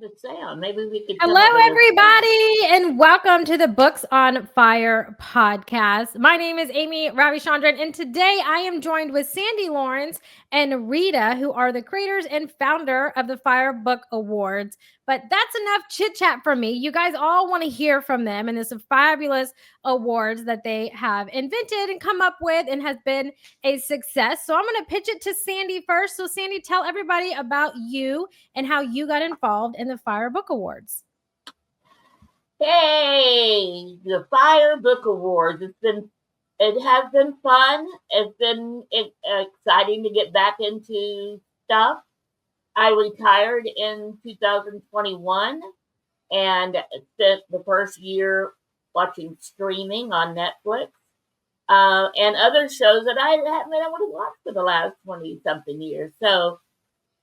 the sound. Maybe we could come Hello, up with everybody, and welcome to the Books on Fire podcast. My name is Aimee Ravichandran, and today I am joined with Sandy Lawrence and Rita, who are the creators and founder of the FIRE Book Awards. But that's enough chit chat from me. You guys all want to hear from them, and there's some fabulous awards that they have invented and come up with and has been a success. So I'm going to pitch it to Sandy first. So, Sandy, tell everybody about you and how you got involved in the FIRE Book Awards. Hey, the FIRE Book Awards. It has been fun. It's been exciting to get back into stuff. I retired in 2021 and spent the first year watching streaming on Netflix and other shows that I haven't been able to watch for the last 20-something years. So,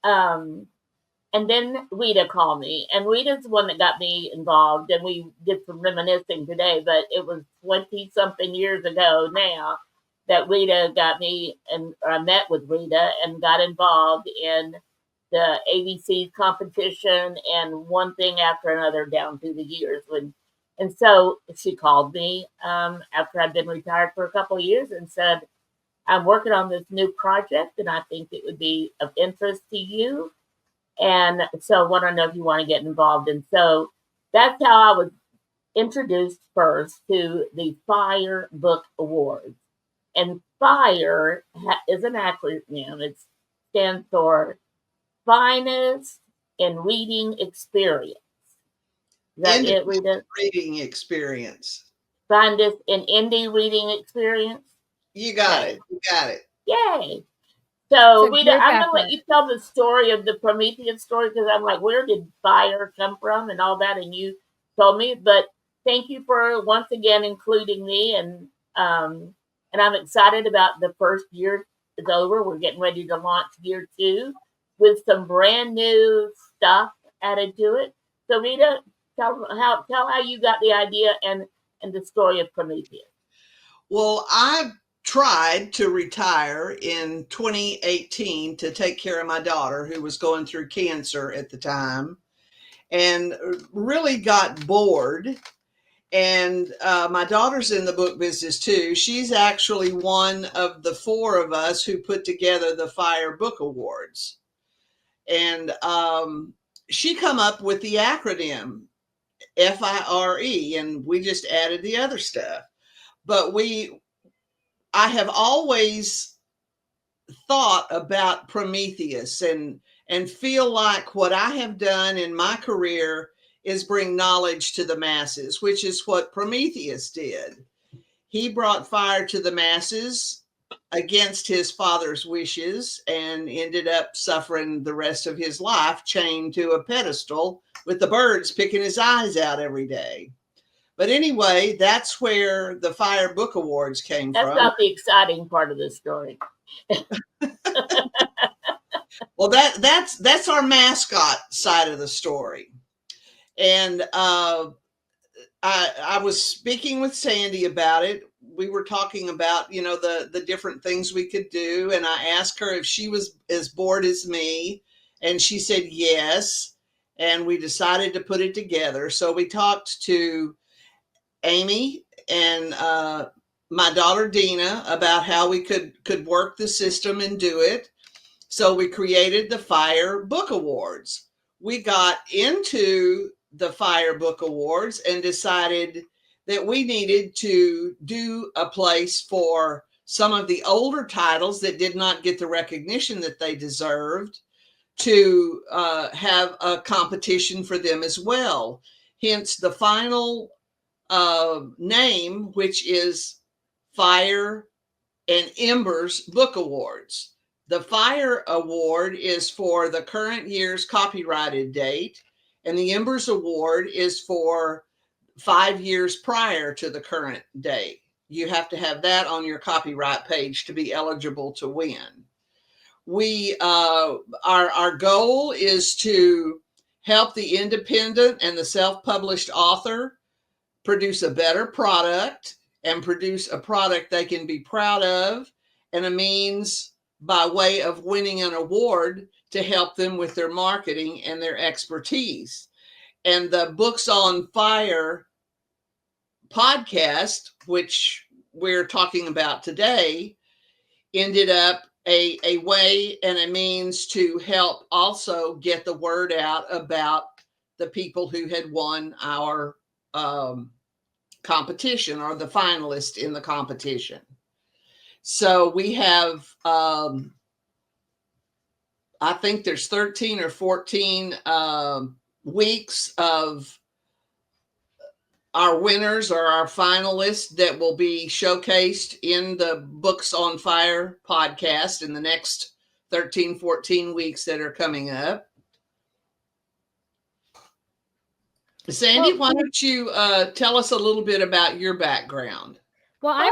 and then Rita called me, and Rita's the one that got me involved, and we did some reminiscing today, but it was 20-something years ago now that Rita got me, and I met with Rita and got involved in the ABC competition and one thing after another down through the years. And so she called me after I'd been retired for a couple of years and said, I'm working on this new project, and I think it would be of interest to you. And so I want to know if you want to get involved. And so that's how I was introduced first to the FIRE Book Awards. And FIRE is an acronym. It stands for Finest in Reading Experience. Is that it, Rita? Reading experience. Finest in Indie Reading Experience. You got it. You got it. Yay. So, Rita, I'm going to let you tell the story of the Prometheus story, because I'm like, where did fire come from and all that? And you told me, but thank you for once again including me. And I'm excited about the first year is over. We're getting ready to launch year 2 with some brand new stuff added to it. So, Rita, tell how you got the idea and the story of Prometheus. Well, I tried to retire in 2018 to take care of my daughter, who was going through cancer at the time, and really got bored. And my daughter's in the book business too. She's actually one of the 4 of us who put together the FIRE Book Awards. And she come up with the acronym FIRE, and we just added the other stuff. But I have always thought about Prometheus and feel like what I have done in my career is bring knowledge to the masses, which is what Prometheus did. He brought fire to the masses against his father's wishes and ended up suffering the rest of his life chained to a pedestal with the birds picking his eyes out every day. But anyway, that's where the FIRE Book Awards came from. That's not the exciting part of the story. Well, that's our mascot side of the story. And I was speaking with Sandy about it. We were talking about, the different things we could do. And I asked her if she was as bored as me. And she said yes. And we decided to put it together. So we talked to Aimee and my daughter Dina about how we could work the system and do it. So we created the FIRE Book Awards. We got into the FIRE Book Awards and decided that we needed to do a place for some of the older titles that did not get the recognition that they deserved, to have a competition for them as well. Hence the final name, which is FIRE Embers Book Awards. The FIRE Award is for the current year's copyrighted date, and the Embers Award is for 5 years prior to the current date. You have to have that on your copyright page to be eligible to win. Our goal is to help the independent and the self-published author produce a better product and produce a product they can be proud of, and a means by way of winning an award to help them with their marketing and their expertise. And the Books on Fire podcast, which we're talking about today, ended up a way and a means to help also get the word out about the people who had won our competition, or the finalists in the competition. So we have, I think there's 13 or 14 weeks of our winners or our finalists that will be showcased in the Books on Fire podcast in the next 13, 14 weeks that are coming up. Sandy, why don't you tell us a little bit about your background? Well, I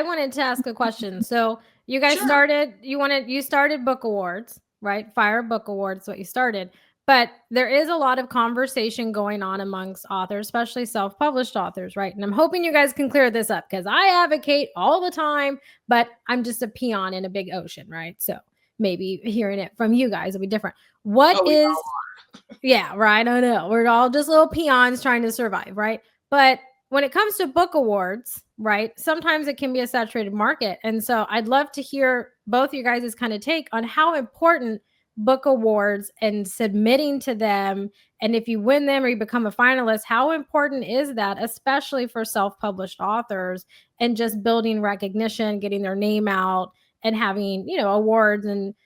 wanted to ask a question. So you guys started Book Awards, right? FIRE Book Awards, what you started. But there is a lot of conversation going on amongst authors, especially self-published authors, right? And I'm hoping you guys can clear this up, because I advocate all the time, but I'm just a peon in a big ocean, right? So maybe hearing it from you guys will be different. Yeah, right. I know. We're all just little peons trying to survive, right? But when it comes to book awards, right, sometimes it can be a saturated market. And so I'd love to hear both you guys' kind of take on how important book awards and submitting to them, and if you win them or you become a finalist, how important is that, especially for self-published authors, and just building recognition, getting their name out, and having, awards and,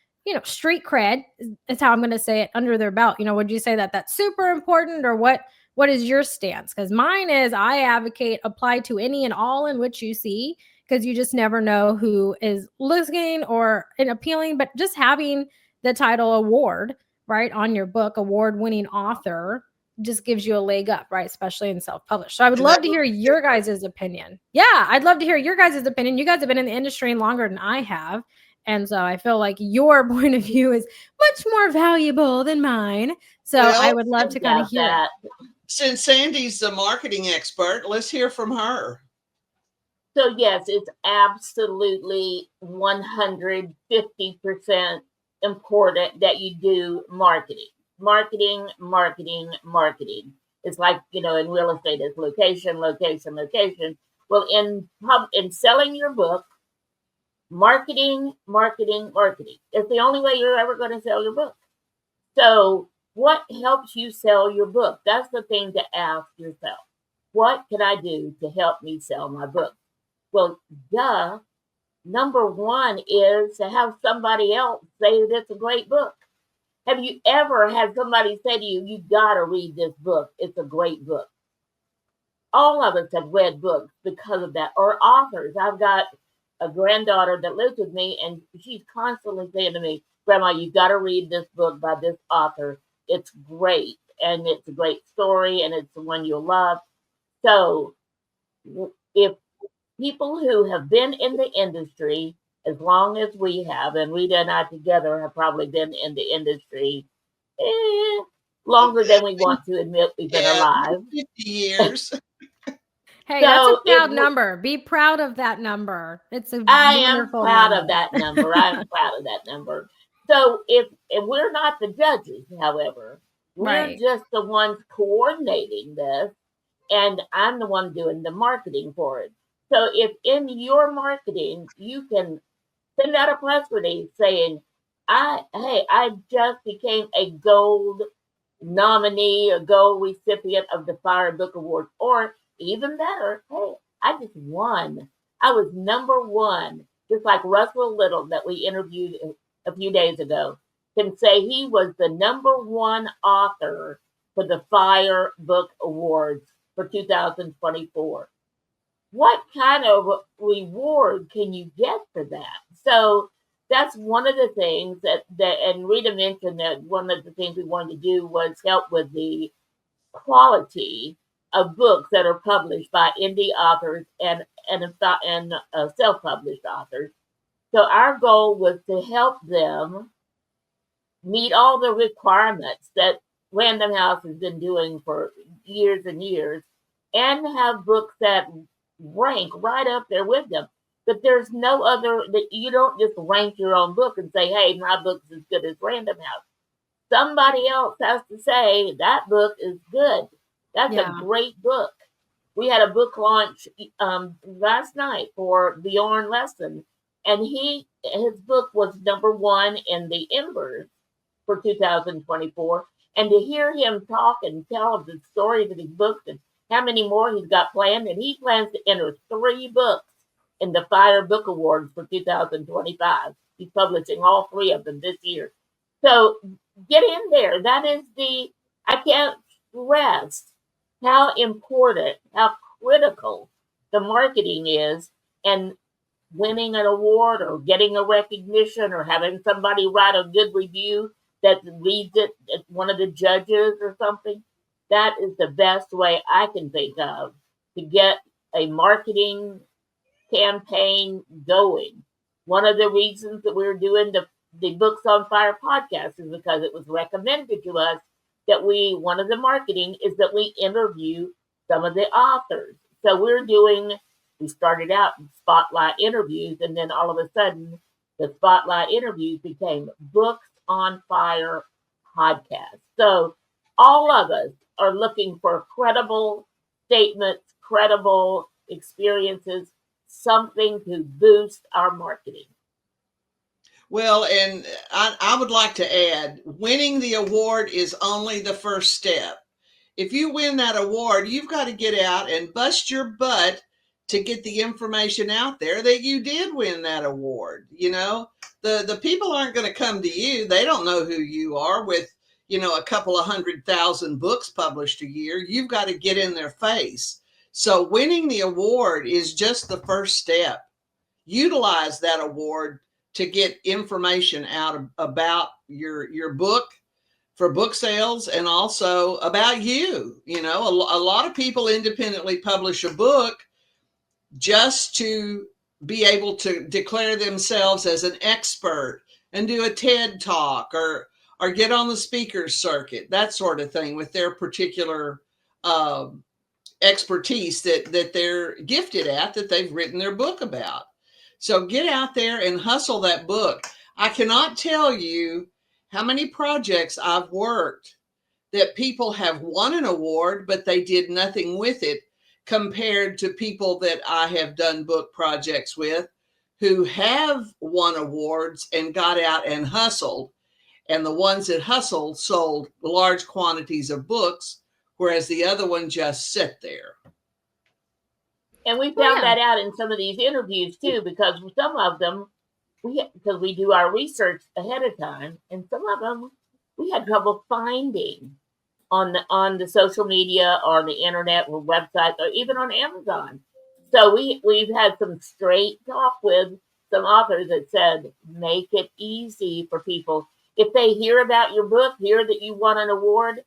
street cred is how I'm going to say it, under their belt. Would you say that that's super important, or what is your stance? Because mine is, I advocate apply to any and all in which you see, because you just never know who is listening or appealing. But just having the title award, right, on your book, award-winning author, just gives you a leg up, right, especially in self-published. So I would love to hear your guys' opinion. Yeah, I'd love to hear your guys' opinion. You guys have been in the industry longer than I have. And so I feel like your point of view is much more valuable than mine. So I would love to kind of hear that. Since Sandy's the marketing expert, let's hear from her. So yes, it's absolutely 150% important that you do marketing. Marketing. It's like, in real estate, it's location. Well, in selling your book, marketing. It's the only way you're ever going to sell your book. So what helps you sell your book? That's the thing to ask yourself. What can I do to help me sell my book? Well, number one is to have somebody else say that it's a great book. Have you ever had somebody say to you, you got to read this book. It's a great book. All of us have read books because of that, or authors. I've got a granddaughter that lives with me, and she's constantly saying to me, Grandma, you got to read this book by this author. It's great, and it's a great story, and it's the one you'll love. So if people who have been in the industry as long as we have, and Rita and I together have probably been in the industry longer than we want to admit we've been alive. 50 years. Hey, that's a proud number. Be proud of that number. It's a wonderful number. I am proud of that number. I'm proud of that number. So if we're not the judges, however, we're just the ones coordinating this, and I'm the one doing the marketing for it. So if in your marketing, you can send out a press release saying, I just became a gold nominee, a gold recipient of the FIRE Book Awards, or even better, hey, I just won. I was number one, just like Russell Little that we interviewed a few days ago, can say he was the number one author for the FIRE Book Awards for 2024. What kind of reward can you get for that? So that's one of the things that and Rita mentioned that one of the things we wanted to do was help with the quality of books that are published by indie authors and self-published authors. So our goal was to help them meet all the requirements that Random House has been doing for years and years, and have books that rank right up there with them. But there's no other, that you don't just rank your own book and say, hey, my book's as good as Random House. somebody else has to say that book is good. That's a great book. We had a book launch last night for Bjorn Lesson, and his book was #1 in the Embers for 2024. And to hear him talk and tell of the stories of his books and how many more he's got planned, and he plans to enter 3 books in the FIRE Book Awards for 2025. He's publishing all 3 of them this year. So get in there. That is I can't stress how important, how critical the marketing is, and winning an award or getting a recognition or having somebody write a good review that reads it as one of the judges or something. That is the best way I can think of to get a marketing campaign going. One of the reasons that we're doing the Books on Fire podcast is because it was recommended to us that one of the marketing is that we interview some of the authors. So we started out in spotlight interviews, and then all of a sudden the spotlight interviews became Books on Fire podcast. So all of us are looking for credible statements, credible experiences, something to boost our marketing. Well, and I would like to add, winning the award is only the first step. If you win that award, you've got to get out and bust your butt to get the information out there that you did win that award. The people aren't going to come to you. They don't know who you are with, a couple of 100,000 books published a year. You've got to get in their face. So winning the award is just the first step. Utilize that award to get information out about your book for book sales, and also about you. A lot of people independently publish a book just to be able to declare themselves as an expert and do a TED talk or get on the speaker's circuit, that sort of thing, with their particular expertise that they're gifted at, that they've written their book about. So get out there and hustle that book. I cannot tell you how many projects I've worked that people have won an award, but they did nothing with it, compared to people that I have done book projects with who have won awards and got out and hustled. And the ones that hustled sold large quantities of books, whereas the other one just sit there. And we found that out in some of these interviews too, because some of them, because we do our research ahead of time, and some of them we had trouble finding on the social media or on the internet or websites or even on Amazon. So we've had some straight talk with some authors that said, make it easy for people. If they hear about your book, hear that you won an award,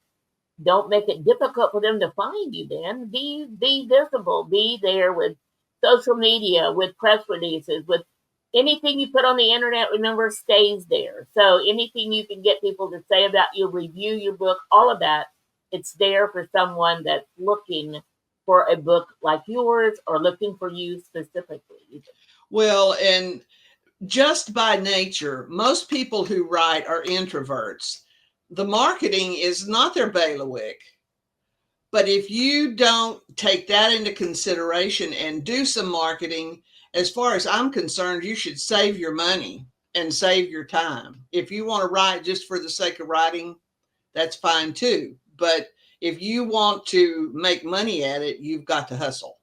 don't make it difficult for them to find you. Then be visible, be there with social media, with press releases, with anything you put on the internet, remember, stays there. So anything you can get people to say about you, review your book, all of that, it's there for someone that's looking for a book like yours or looking for you specifically. Well, and just by nature, most people who write are introverts. The marketing is not their bailiwick. But if you don't take that into consideration and do some marketing, as far as I'm concerned, you should save your money and save your time. If you want to write just for the sake of writing, that's fine too. But if you want to make money at it, you've got to hustle.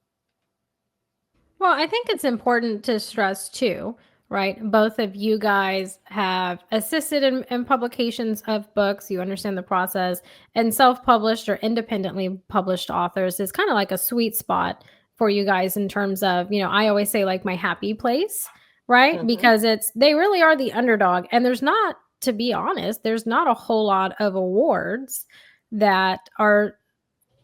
Well, I think it's important to stress too, right? Both of you guys have assisted in publications of books. You understand the process, and self-published or independently published authors is kind of like a sweet spot for you guys in terms of, I always say like my happy place, right? Mm-hmm. Because they really are the underdog. And to be honest, there's not a whole lot of awards that are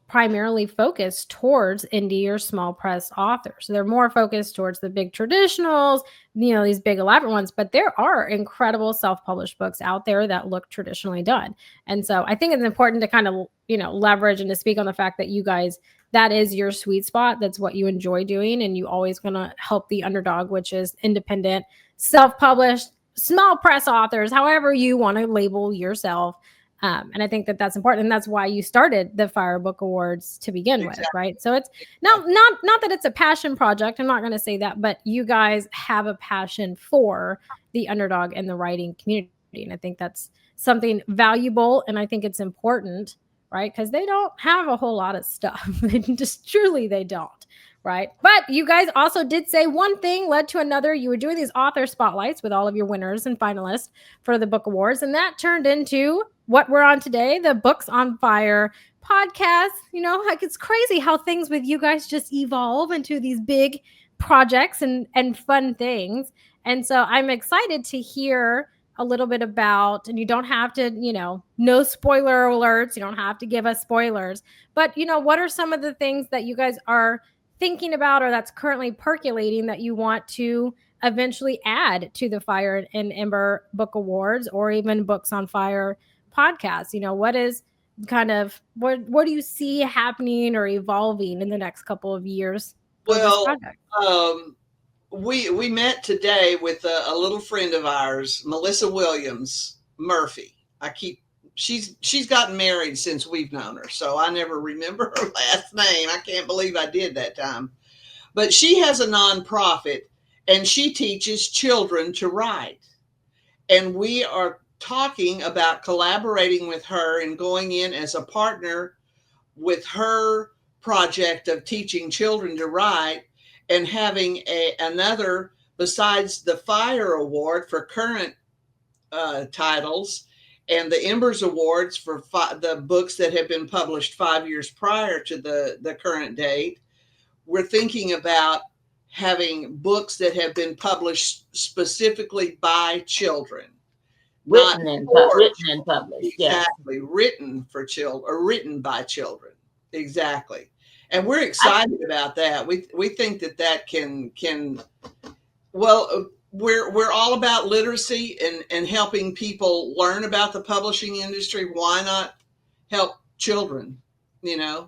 primarily focused towards indie or small press authors. They're more focused towards the big traditionals, these big elaborate ones, but there are incredible self-published books out there that look traditionally done. And so I think it's important to kind of, leverage and to speak on the fact that you guys, that is your sweet spot. That's what you enjoy doing. And you always going to help the underdog, which is independent, self-published, small press authors, however you want to label yourself. And I think that that's important, and that's why you started the FIRE Book Awards to begin with, right? So it's not that it's a passion project. I'm not going to say that, but you guys have a passion for the underdog and the writing community, and I think that's something valuable, and I think it's important, right? Because they don't have a whole lot of stuff. Just truly, they don't. Right. But you guys also did say one thing led to another. You were doing these author spotlights with all of your winners and finalists for the book awards. And that turned into what we're on today, the Books on Fire podcast. You know, like it's crazy how things with you guys just evolve into these big projects and fun things. And so I'm excited to hear a little bit about, and you don't have to, no spoiler alerts. You don't have to give us spoilers, but what are some of the things that you guys are thinking about or that's currently percolating that you want to eventually add to the Fire and Ember Book Awards or even Books on Fire podcast? What is kind of what do you see happening or evolving in the next couple of years for this project? We met today with a little friend of ours, Melissa Williams Murphy. She's gotten married since we've known her, so I never remember her last name. I can't believe I did that time. But she has a nonprofit, and she teaches children to write. And we are talking about collaborating with her and going in as a partner with her project of teaching children to write and having another, besides the FIRE Award for current titles, and the Embers Awards for the books that have been published 5 years prior to the current date. We're thinking about having books that have been published specifically by children. Written and published. Exactly. Yes. Written for children or written by children. Exactly. And we're excited about that. We think that can we're all about literacy and helping people learn about the publishing industry. Why not help children, Yeah,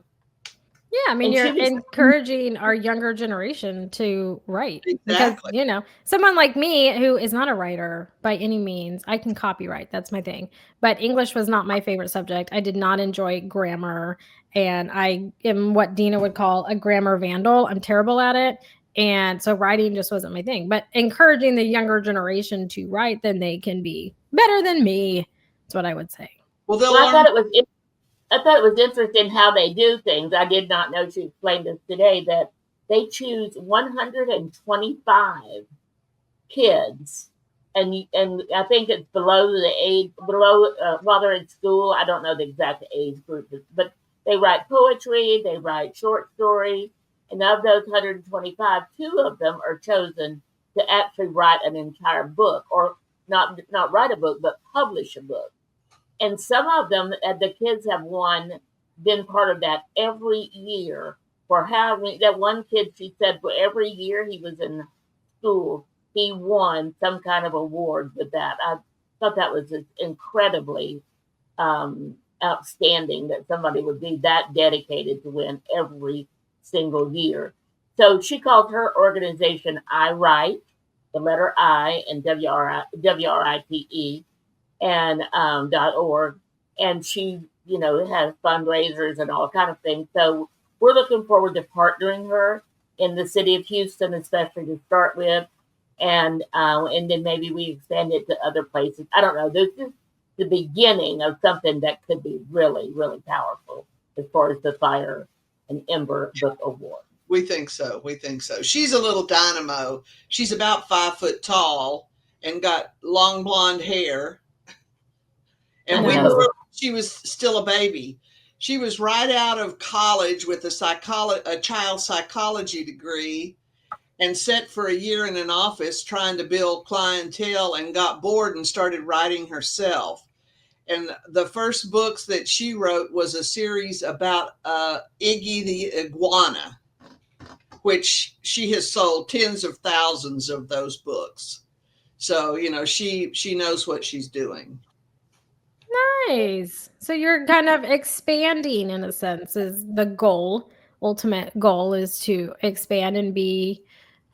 I mean, you're encouraging our younger generation to write. Exactly. Because, someone like me who is not a writer by any means, I can copyright. That's my thing. But English was not my favorite subject. I did not enjoy grammar. And I am what Dina would call a grammar vandal. I'm terrible at it. And so writing just wasn't my thing. But encouraging the younger generation to write, then they can be better than me. That's what I would say. Well, I thought it was interesting how they do things. I did not know, she explained this today, that they choose 125 kids, and I think it's below the age, while they're in school. I don't know the exact age group, but they write poetry, they write short stories, and of those 125, 2 of them are chosen to actually write an entire book, or not write a book, but publish a book. And some of them, the kids have been part of that every year for that one kid, she said, for every year he was in school, he won some kind of award with that. I thought that was incredibly outstanding that somebody would be that dedicated to win every single year. So she called her organization I Write, the letter I, and WRITE, and .org, and she has fundraisers and all kind of things. So we're looking forward to partnering her in the city of Houston, especially to start with, and then maybe we expand it to other places. I don't know. This is the beginning of something that could be really, really powerful as far as the Fire and Ember Book Award. We think so. She's a little dynamo. She's about 5 foot tall and got long blonde hair. And she was still a baby. She was right out of college with a child psychology degree, and sat for a year in an office trying to build clientele, and got bored and started writing herself. And the first books that she wrote was a series about Iggy the iguana, which she has sold tens of thousands of those books. So, she knows what she's doing. Nice. So you're kind of expanding, in a sense, is the goal. Ultimate goal is to expand and be,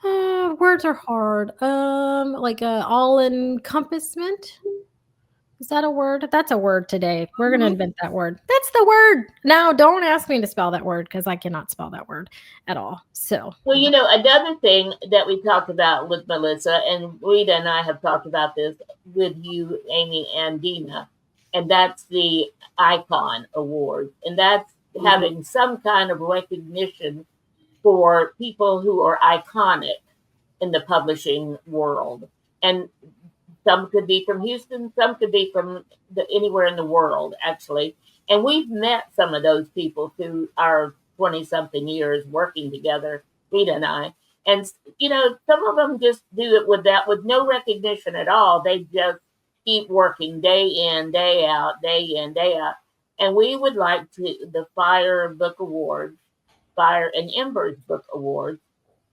words are hard. Like a all-encompassment. Is that a word? That's a word today. We're going to invent that word. That's the word. Now, don't ask me to spell that word because I cannot spell that word at all. So, Well, another thing that we talked about with Melissa, and Rita and I have talked about this with you, Aimee and Dina, and that's the Icon Award. And that's having some kind of recognition for people who are iconic in the publishing world. And some could be from Houston, some could be from anywhere in the world, actually. And we've met some of those people through our 20 something years working together, Rita and I. And, some of them just do it with no recognition at all. They just keep working day in, day out, day in, day out. And we would like the FIRE Book Awards, FIRE and Embers Book Awards,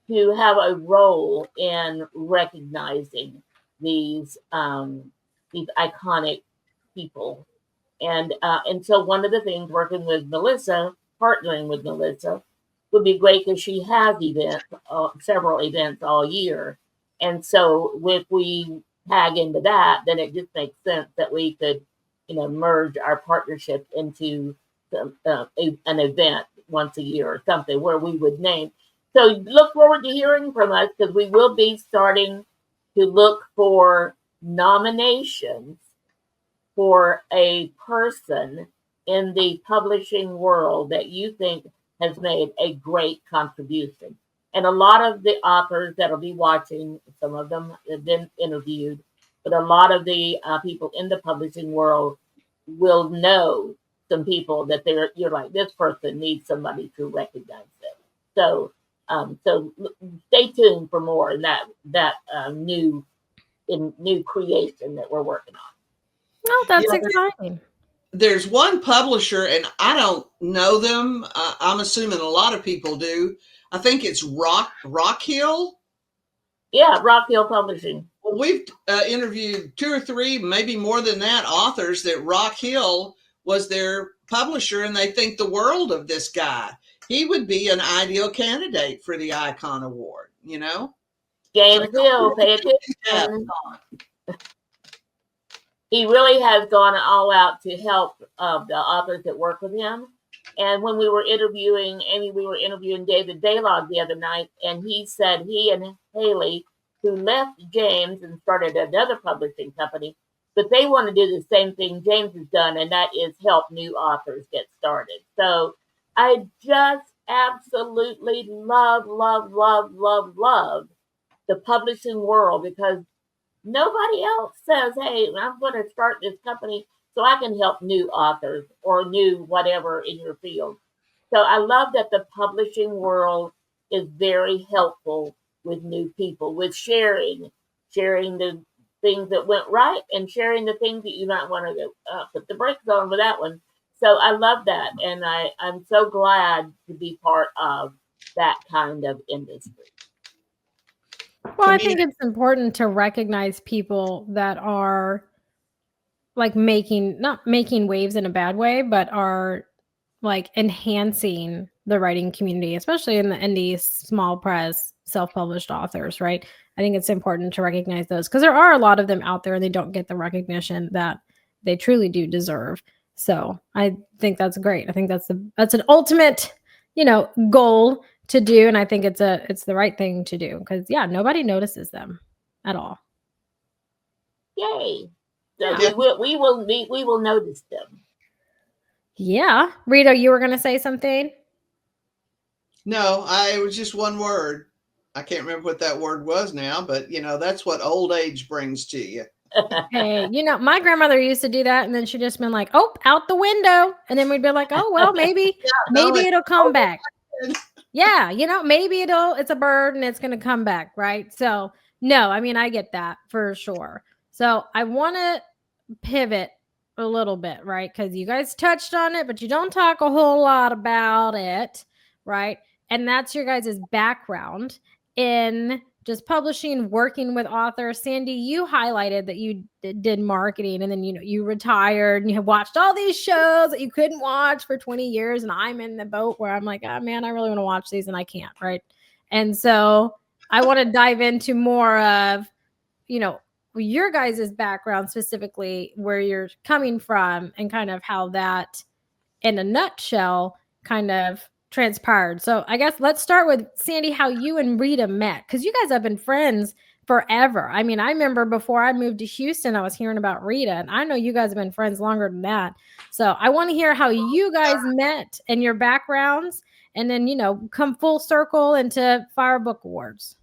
to have a role in recognizing these iconic people. And so one of the things working with Melissa, partnering with Melissa, would be great because she has events, several events all year. And so if we tag into that, then it just makes sense that we could, merge our partnership into an event once a year or something where we would name. So look forward to hearing from us because we will be starting to look for nominations for a person in the publishing world that you think has made a great contribution. And a lot of the authors that'll be watching, some of them have been interviewed, but a lot of the people in the publishing world will know some people that you're like, this person needs somebody to recognize them. So stay tuned for more in that new creation that we're working on. oh, that's exciting. There's one publisher, and I don't know them. I'm assuming a lot of people do. I think it's Rock Hill. Yeah, Rock Hill Publishing. Well, we've interviewed 2 or 3, maybe more than that, authors that Rock Hill was their publisher, and they think the world of this guy. He would be an ideal candidate for the Icon Award, James Hill, pay attention. He really has gone all out to help the authors that work with him. And when we were interviewing Aimee, we were interviewing David Baylog the other night, and he said he and Haley, who left James and started another publishing company, but they want to do the same thing James has done, and that is help new authors get started. So I just absolutely love the publishing world because nobody else says, hey, I'm going to start this company so I can help new authors or new whatever in your field. So I love that the publishing world is very helpful with new people, with sharing the things that went right and sharing the things that you might want to put the brakes on with that one. So I love that. And I'm so glad to be part of that kind of industry. Well, I think it's important to recognize people that are like not making waves in a bad way, but are like enhancing the writing community, especially in the indie, small press, self-published authors, right? I think it's important to recognize those because there are a lot of them out there and they don't get the recognition that they truly do deserve. So I think that's great. I think that's an ultimate, goal to do. And I think it's the right thing to do because nobody notices them at all. Yay. So we will notice them. Yeah. Rita, you were going to say something? No, it was just one word. I can't remember what that word was now, but that's what old age brings to you. Hey, my grandmother used to do that, and then she just been like, "Oh, out the window," and then we'd be like, "Oh, well, maybe it'll come back." Yeah, maybe it's a bird and it's gonna come back, right? So no, I mean I get that for sure. So I want to pivot a little bit, right? Because you guys touched on it, but you don't talk a whole lot about it, right? And that's your guys' background in just publishing, working with authors. Sandy, you highlighted that you did marketing and then, you retired and you have watched all these shows that you couldn't watch for 20 years. And I'm in the boat where I'm like, oh man, I really want to watch these and I can't, right? And so I want to dive into more of, your guys' background, specifically where you're coming from, and kind of how that, in a nutshell, kind of transpired. So I guess let's start with Sandy, how you and Rita met, because you guys have been friends forever. I mean, I remember before I moved to Houston, I was hearing about Rita, and I know you guys have been friends longer than that. So I want to hear how you guys met and your backgrounds, and then, come full circle into FIRE Book Awards.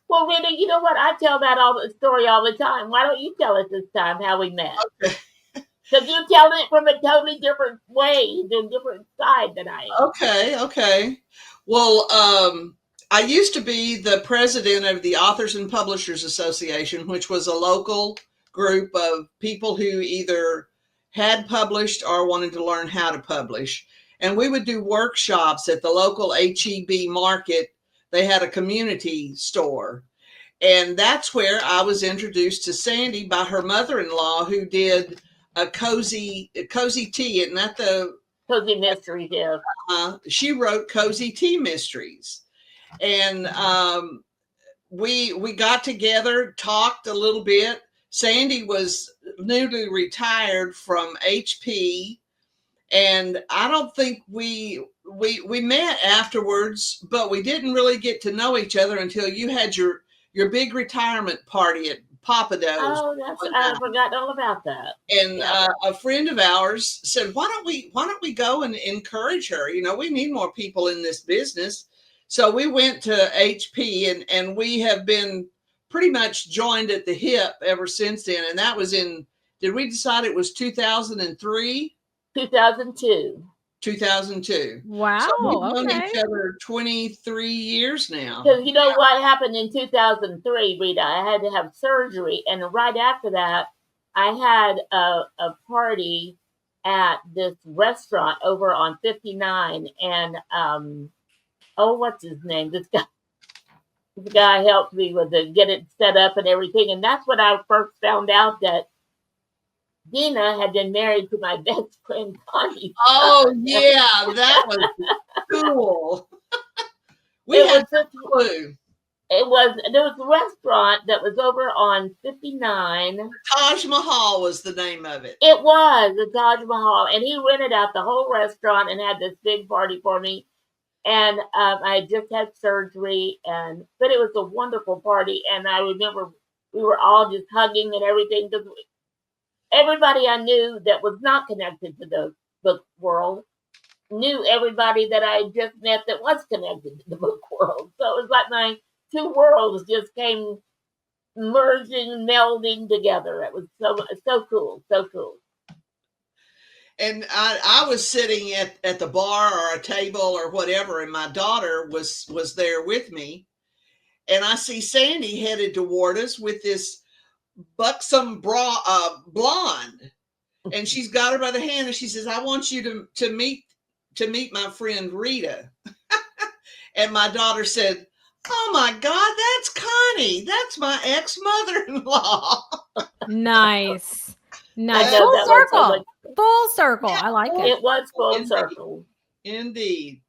Well, Rita, you know what? I tell that story all the time. Why don't you tell us this time how we met? Okay. Because you're telling it from a totally different way, a different side than I am. Okay. Well, I used to be the president of the Authors and Publishers Association, which was a local group of people who either had published or wanted to learn how to publish. And we would do workshops at the local HEB market. They had a community store. And that's where I was introduced to Sandy by her mother-in-law, who did a cozy tea. Isn't that the Cozy Mysteries? Yeah. She wrote Cozy Tea Mysteries, and we got together, talked a little bit. Sandy was newly retired from HP, and I don't think we met afterwards, but we didn't really get to know each other until you had your big retirement party at Papa Do's. Oh, I forgot all about that. And a friend of ours said, why don't we go and encourage her? We need more people in this business. So we went to HP, and we have been pretty much joined at the hip ever since then. And that was did we decide it was 2003? 2002. 2002. Wow. So we've known each other 23 years now. Because you know what happened in 2003, Rita? I had to have surgery. And right after that, I had a party at this restaurant over on 59. And, what's his name? This guy helped me with get it set up and everything. And that's when I first found out that Dina had been married to my best friend, Connie. Oh, yeah, that was cool. We had no clue. There was a restaurant that was over on 59. Taj Mahal was the name of it. It was the Taj Mahal, and he rented out the whole restaurant and had this big party for me. And I just had surgery, but it was a wonderful party. And I remember we were all just hugging and everything, because everybody I knew that was not connected to the book world knew everybody that I just met that was connected to the book world. So it was like my two worlds just came merging, melding together. It was so cool, so cool. And I was sitting at the bar or a table or whatever, and my daughter was there with me, and I see Sandy headed toward us with this buxom blonde, and she's got her by the hand, and she says, I want you to meet my friend Rita. And my daughter said, oh my God, that's Connie. That's my ex-mother-in-law. Nice. Full circle. Full circle. I like it. It was full circle. Indeed.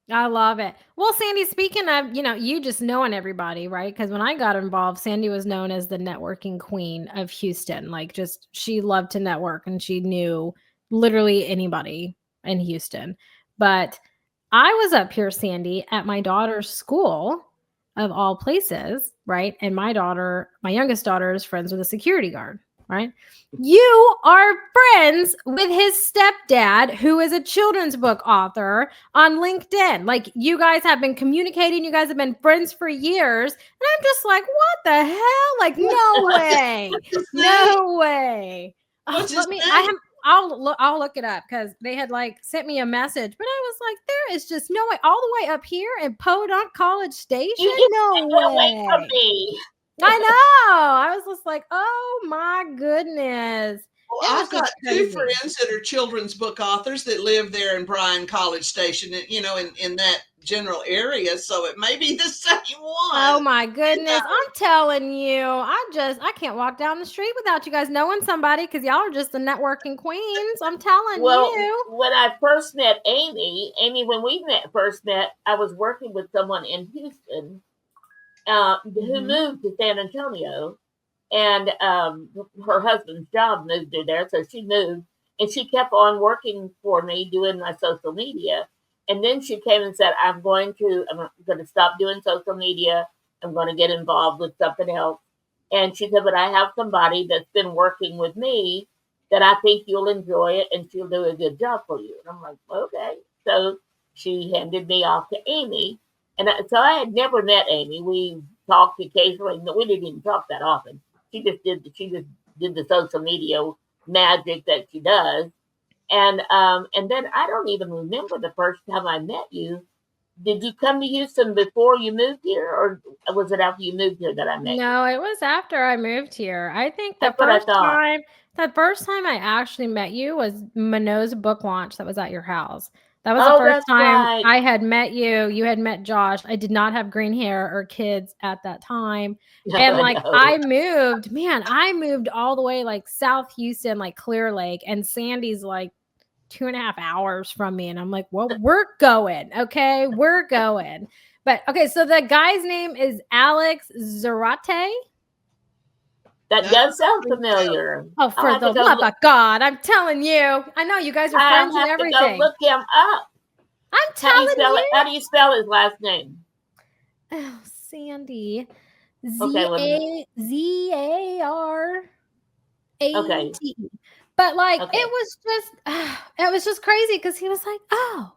I love it. Well, Sandy, speaking of, you just knowing everybody, right? Because when I got involved, Sandy was known as the networking queen of Houston. She loved to network, and she knew literally anybody in Houston. But I was up here, Sandy, at my daughter's school, of all places, right? And my youngest daughter is friends with a security guard, right? You are friends with his stepdad, who is a children's book author, on LinkedIn. You guys have been communicating. You guys have been friends for years. And I'm just like, what the hell? No way. No way. I'll look it up, because they had sent me a message, but I was like, there is just no way. All the way up here in Podunk College Station? No way. From me. I know. I was just like, oh my goodness. Well, I've got two friends that are children's book authors that live there in Bryan College Station, in that general area. So it may be the same one. Oh my goodness. I'm telling you, I can't walk down the street without you guys knowing somebody, because y'all are just the networking queens. I'm telling you. When I first met Aimee, when we first met, I was working with someone in Houston who moved to San Antonio. and her husband's job moved her there, so she moved, and she kept on working for me doing my social media. And then she came and said, I'm going to stop doing social media. I'm going to get involved with something else. And she said, but I have somebody that's been working with me that I think you'll enjoy it, and she'll do a good job for you. And I'm like, okay. So she handed me off to Aimee. And so I had never met Aimee. We talked occasionally. No, we didn't even talk that often. She just did the social media magic that she does. And then I don't even remember the first time I met you. Did you come to Houston before you moved here, or was it after you moved here that I met you? No, it was after I moved here. I think That's what I thought. the first time I actually met you was Minot's book launch that was at your house. That was the Oh, first that's time right. I had met you. You had met Josh. I did not have green hair or kids at that time. And like No. I moved all the way like South Houston, like Clear Lake, and Sandy's like 2.5 hours from me. And I'm like, well, we're going. Okay, we're going. But okay, so the guy's name is Alex Zarate. That No, does sound I think so. familiar. Oh, I'll for have the to go love look. of God, I'm telling you. I know you guys are I'll friends and have to go everything. look him up. I'm How do you telling spell it? you. How do you spell his last name? Oh, Sandy. Okay, let me. Zarate. Okay, But like okay. it was just crazy because he was like, oh.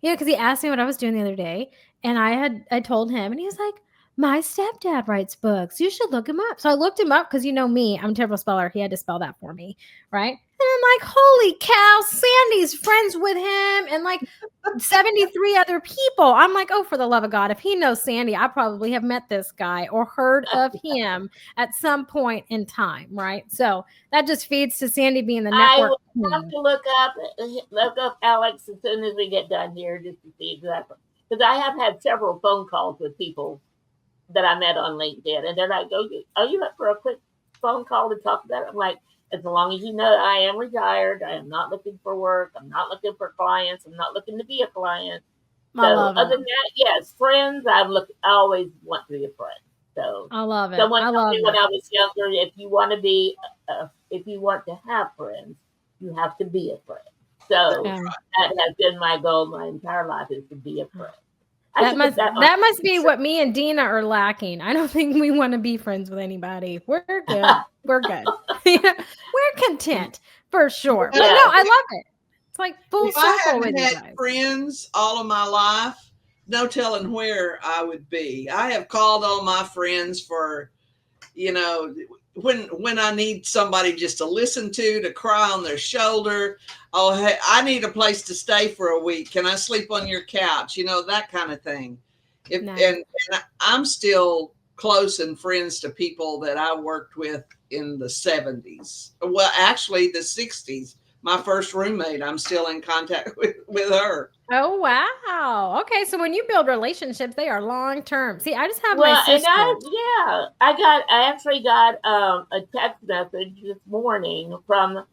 Yeah, because he asked me what I was doing the other day, and I told him, and he was like, my stepdad writes books. You should look him up. So I looked him up because you know me, I'm a terrible speller. He had to spell that for me, right? And I'm like, holy cow, Sandy's friends with him, and like 73 other people. I'm like, oh, for the love of God, if he knows Sandy, I probably have met this guy or heard of him at some point in time, right? So that just feeds to Sandy being the I network will have queen. to look up Alex as soon as we get done here, just to see exactly. Because I have had several phone calls with people that I met on LinkedIn, and they're like, "Oh, are you up for a quick phone call to talk about it?" I'm like, as long as you know, I am retired. I am not looking for work. I'm not looking for clients. I'm not looking to be a client. I So love other it. than that, yes, friends. I always want to be a friend. So I love it. someone I told love me when it. I was younger, if you want to have friends, you have to be a friend. So Yeah. that has been my goal my entire life, is to be a friend. I That should put must that on. that must be what me and Dina are lacking. I don't think we want to be friends with anybody. We're good. We're good. Yeah, we're content for sure. But no, Yes. I love it. It's like full If I circle with hadn't you had guys. friends all of my life, no telling where I would be. I have called on my friends for, you know, when I need somebody just to listen to cry on their shoulder. Oh, hey, I need a place to stay for a week. Can I sleep on your couch? You know, that kind of thing. Nice. And I'm still close and friends to people that I worked with in the 70s. Well, actually the 60s. My first roommate, I'm still in contact with her. Oh wow. Okay, so when you build relationships, they are long term. See, I just have my Well, and sisters. I actually got a text message this morning from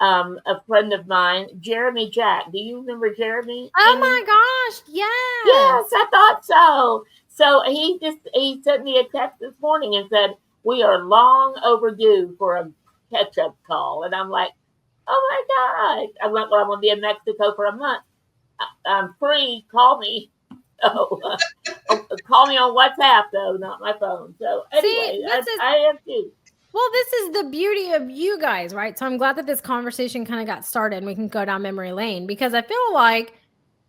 a friend of mine, Jeremy Jack. Do you remember Jeremy? Oh Amy? my gosh, Yes, yes. I thought so. So he sent me a text this morning and said, we are long overdue for a catch up call. And I'm like, oh my God. I'm like, well, I'm going to be in Mexico for a month. I'm free. Call me. So call me on WhatsApp, though, not my phone. So See, anyway, this is I am too. well, this is the beauty of you guys, right? So I'm glad that this conversation kind of got started and we can go down memory lane because I feel like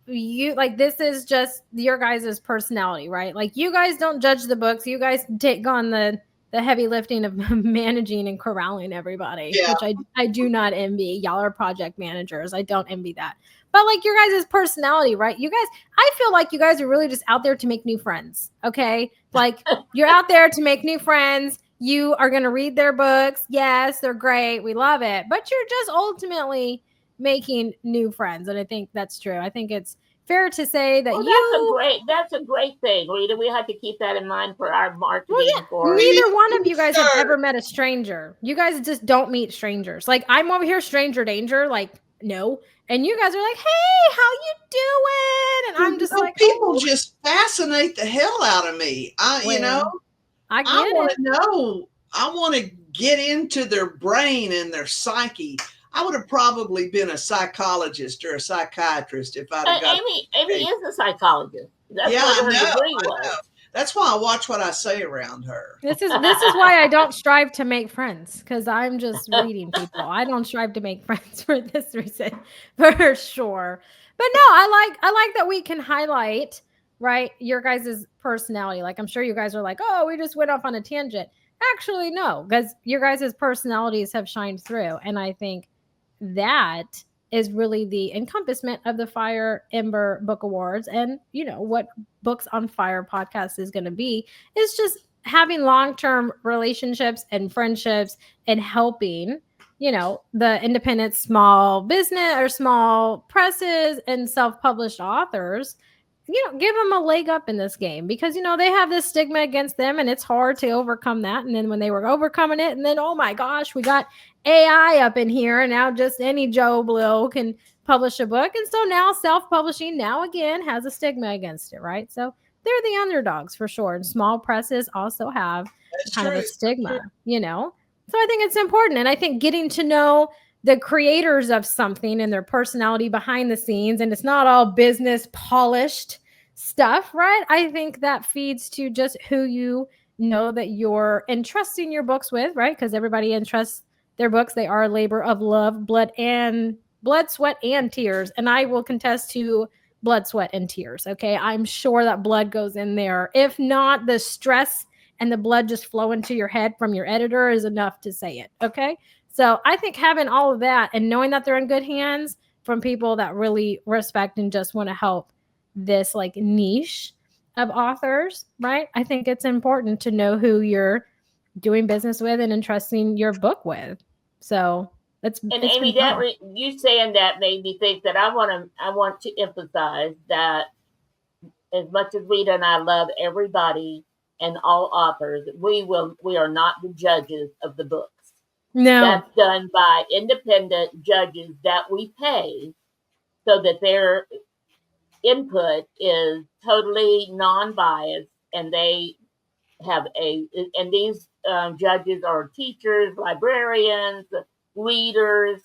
this is just your guys' personality, right? Like you guys don't judge the books. You guys take on the heavy lifting of managing and corralling everybody, Yeah. which I do not envy. Y'all are project managers. I don't envy that. But like your guys' personality, right? You guys, I feel like you guys are really just out there to make new friends. Okay. Like you're out there to make new friends. You are going to read their books. Yes, they're great. We love it. But you're just ultimately making new friends. And I think that's true. I think it's fair to say that Well, you that's a great thing, Rita. We have to keep that in mind for our well, marketing. yeah, For neither one of you guys have Sure. ever met a stranger. You guys just don't meet strangers. Like I'm over here stranger danger, like no. And you guys are like, "Hey, how you doing?" And I'm just like, People "Oh, just fascinate the hell out of me. well, I I get want it." to know I want to get into their brain and their psyche. I would have probably been a psychologist or a psychiatrist if I'd have got. Aimee is a psychologist. That's what her degree was. That's why I watch what I say around her. This is why I don't strive to make friends, because I'm just reading people. I don't strive to make friends for this reason, for sure. But no, I like that we can highlight, right, your guys' personality. Like, I'm sure you guys are like, oh, we just went off on a tangent. Actually, no, because your guys' personalities have shined through. And I think that is really the encompassment of the FIRE Ember Book Awards. And, you know, what Books on Fire podcast is going to be is just having long-term relationships and friendships and helping, you know, the independent small business or small presses and self-published authors, you know, give them a leg up in this game, because, you know, they have this stigma against them and it's hard to overcome that. And then when they were overcoming it, and then, oh my gosh, we got AI up in here, and now just any Joe Blow can publish a book. And so now self-publishing now again has a stigma against it, right? So they're the underdogs for sure. And small presses also have kind of a stigma, you know? So I think it's important. And I think getting to know the creators of something and their personality behind the scenes, and it's not all business polished stuff, right? I think that feeds to just who you know that you're entrusting your books with, right? Because everybody entrusts their books. They are a labor of love, blood, sweat, and tears. And I will contest to blood, sweat, and tears. Okay. I'm sure that blood goes in there. If not, the stress and the blood just flowing to your head from your editor is enough to say it. Okay. So I think having all of that and knowing that they're in good hands from people that really respect and just want to help this like niche of authors, right? I think it's important to know who you're doing business with and entrusting your book with. So that's, and Aimee, you saying that made me think that I want to emphasize that as much as Rita and I love everybody and all authors, we are not the judges of the books. No. That's done by independent judges that we pay so that their input is totally non-biased, and they have and these judges are teachers, librarians, readers,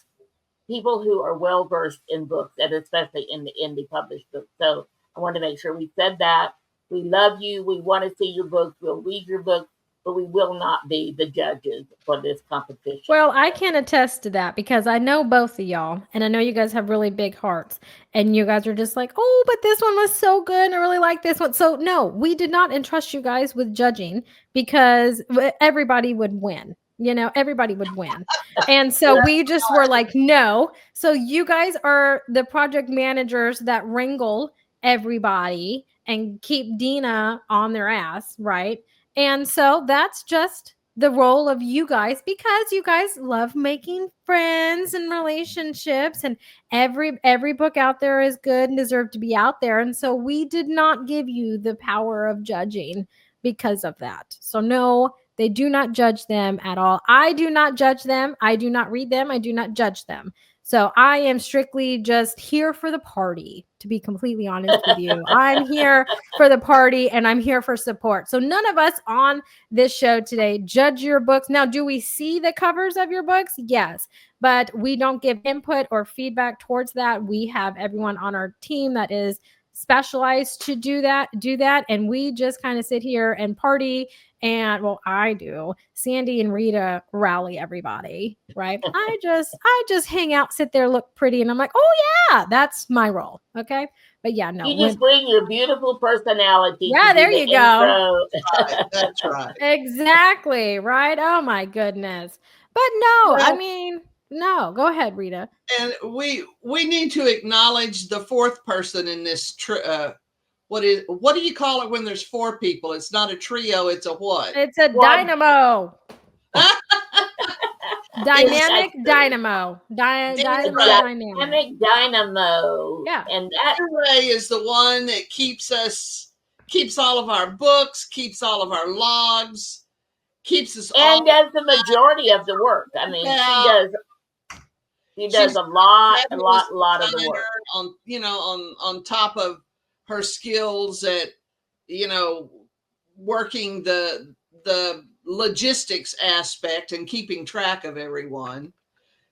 people who are well-versed in books, and especially in the indie published books. So I want to make sure we said that. We love you. We want to see your books. We'll read your books, but we will not be the judges for this competition. Well, I can attest to that because I know both of y'all, and I know you guys have really big hearts, and you guys are just like, oh, but this one was so good, and I really like this one. So no, we did not entrust you guys with judging because everybody would win. You know, everybody would win. And so we just were like, no. So you guys are the project managers that wrangle everybody and keep Dina on their ass, right? And so that's just the role of you guys, because you guys love making friends and relationships, and every book out there is good and deserve to be out there. And so we did not give you the power of judging because of that. So no, they do not judge them at all. I do not judge them. I do not read them. I do not judge them. So I am strictly just here for the party, to be completely honest with you. I'm here for the party and I'm here for support. So none of us on this show today judge your books. Now, do we see the covers of your books? Yes, but we don't give input or feedback towards that. We have everyone on our team that is specialized to do that. And we just kind of sit here and party. And well, I do. Sandy and Rita rally everybody, right? I just hang out, sit there, look pretty, and I'm like, oh yeah, that's my role. Okay. But yeah, no. You just bring your beautiful personality. Yeah, there you go. That's right. Exactly. Right. Oh my goodness. But no, well, I mean, no, go ahead, Rita. And we need to acknowledge the fourth person in this what do you call it when there's four people? It's not a trio, it's a what? It's a dynamo. Dynamic dynamo. Dynamic dynamo. Yeah. And that Ray is the one that keeps all of our books, keeps all of our logs, keeps us and does the majority of the work. I mean, she does a lot of the work. On top of her skills at, working the logistics aspect and keeping track of everyone.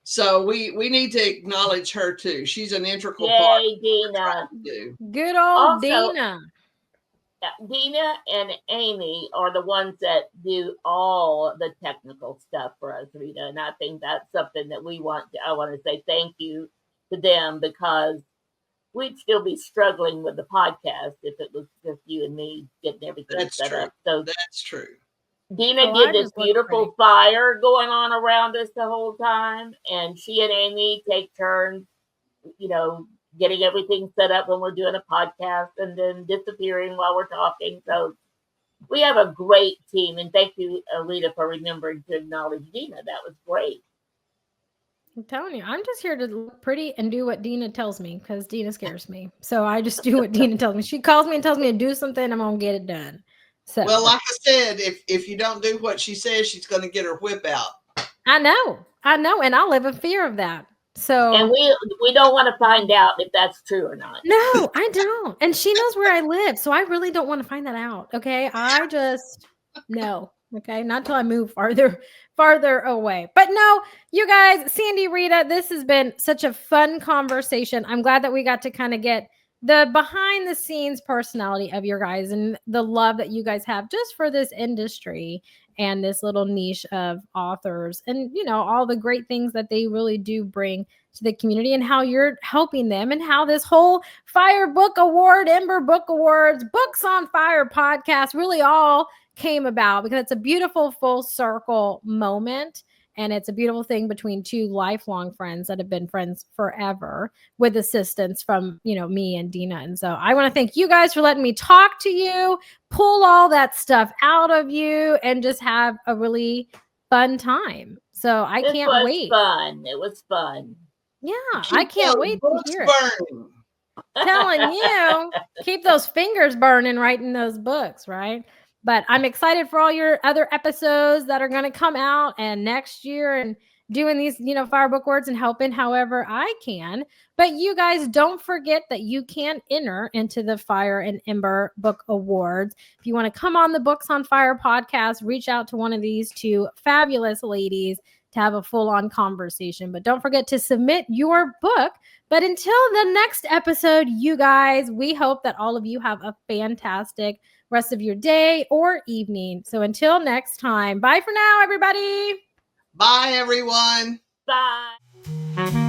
So we need to acknowledge her too. She's an integral part Yay, of what we're Dina. trying to do. Good old Also, Dina. Dina and Aimee are the ones that do all the technical stuff for us, Rita. And I think that's something that I want to say thank you to them, because we'd still be struggling with the podcast if it was just you and me getting everything That's set true. up. So That's true. Dina Oh, did I this just look beautiful pretty. fire going on around us the whole time, and she and Aimee take turns, getting everything set up when we're doing a podcast and then disappearing while we're talking. So we have a great team, and thank you, Rita, for remembering to acknowledge Dina. That was great. I'm telling you, I'm just here to look pretty and do what Dina tells me, because Dina scares me. So I just do what Dina tells me. She calls me and tells me to do something, I'm gonna get it done. So Well, like I said, if you don't do what she says, she's going to get her whip out. I know, and I live in fear of that. So And we don't want to find out if that's true or not. no, I don't. And she knows where I live, so I really don't want to find that out. Okay, I just no. Okay, not till I move farther away. But no, you guys, Sandy, Rita, this has been such a fun conversation. I'm glad that we got to kind of get the behind the scenes personality of your guys and the love that you guys have just for this industry and this little niche of authors, and all the great things that they really do bring to the community, and how you're helping them, and how this whole FIRE Book Award, Ember Book Awards, Books on Fire podcast really all came about, because it's a beautiful full circle moment. And it's a beautiful thing between two lifelong friends that have been friends forever, with assistance from, me and Dina. And so I want to thank you guys for letting me talk to you, pull all that stuff out of you, and just have a really fun time. So I can't wait. It was fun. Yeah, I can't wait to hear it. Burning. Telling you, keep those fingers burning writing those books, right? But I'm excited for all your other episodes that are going to come out and next year, and doing these, Fire Book Awards and helping however I can. But you guys don't forget that you can enter into the Fire and Ember Book Awards. If you want to come on the Books on Fire podcast, reach out to one of these two fabulous ladies to have a full-on conversation. But don't forget to submit your book. But until the next episode, you guys, we hope that all of you have a fantastic rest of your day or evening. So until next time, bye for now, everybody. Bye, everyone. Bye.